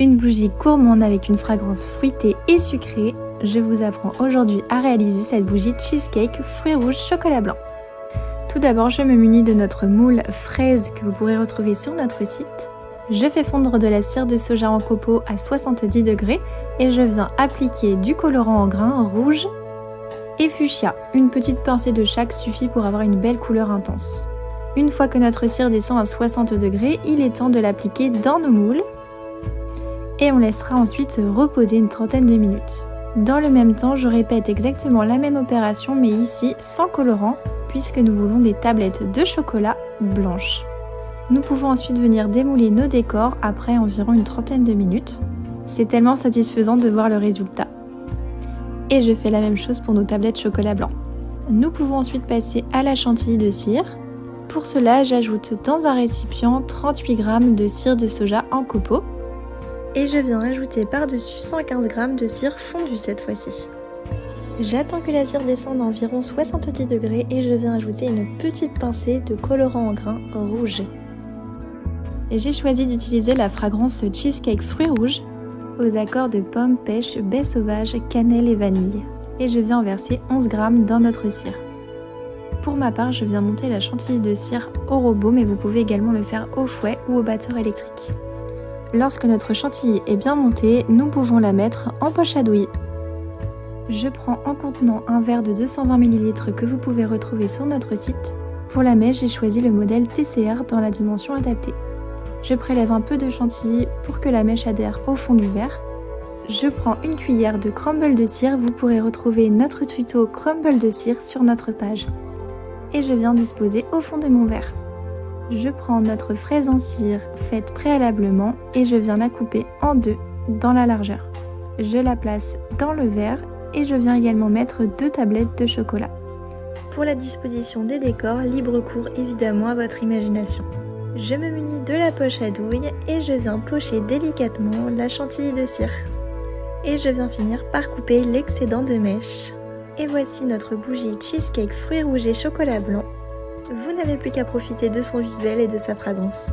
Une bougie gourmande avec une fragrance fruitée et sucrée. Je vous apprends aujourd'hui à réaliser cette bougie cheesecake fruits rouges chocolat blanc. Tout d'abord, je me munis de notre moule fraise que vous pourrez retrouver sur notre site. Je fais fondre de la cire de soja en copeaux à 70 degrés et je viens appliquer du colorant en grains rouge et fuchsia. Une petite pincée de chaque suffit pour avoir une belle couleur intense. Une fois que notre cire descend à 60 degrés, il est temps de l'appliquer dans nos moules et on laissera ensuite reposer une trentaine de minutes. Dans le même temps, je répète exactement la même opération mais ici sans colorant puisque nous voulons des tablettes de chocolat blanches. Nous pouvons ensuite venir démouler nos décors après environ une trentaine de minutes. C'est tellement satisfaisant de voir le résultat. Et je fais la même chose pour nos tablettes chocolat blanc. Nous pouvons ensuite passer à la chantilly de cire. Pour cela, j'ajoute dans un récipient 38 g de cire de soja en copeaux. Et je viens rajouter par-dessus 115 g de cire fondue cette fois-ci. J'attends que la cire descende à environ 70 degrés et je viens ajouter une petite pincée de colorant en grains rouge. J'ai choisi d'utiliser la fragrance cheesecake fruits rouges aux accords de pommes, pêche, baie sauvage, cannelle et vanille. Et je viens en verser 11 g dans notre cire. Pour ma part, je viens monter la chantilly de cire au robot, mais vous pouvez également le faire au fouet ou au batteur électrique. Lorsque notre chantilly est bien montée, nous pouvons la mettre en poche à douille. Je prends en contenant un verre de 220 ml que vous pouvez retrouver sur notre site. Pour la mèche, j'ai choisi le modèle TCR dans la dimension adaptée. Je prélève un peu de chantilly pour que la mèche adhère au fond du verre. Je prends une cuillère de crumble de cire, vous pourrez retrouver notre tuto crumble de cire sur notre page. Et je viens disposer au fond de mon verre. Je prends notre fraise en cire faite préalablement et je viens la couper en deux dans la largeur. Je la place dans le verre et je viens également mettre 2 tablettes de chocolat. Pour la disposition des décors, libre cours évidemment à votre imagination. Je me munis de la poche à douille et je viens pocher délicatement la chantilly de cire. Et je viens finir par couper l'excédent de mèche. Et voici notre bougie cheesecake fruits rouges et chocolat blanc. Vous n'avez plus qu'à profiter de son visuel et de sa fragrance.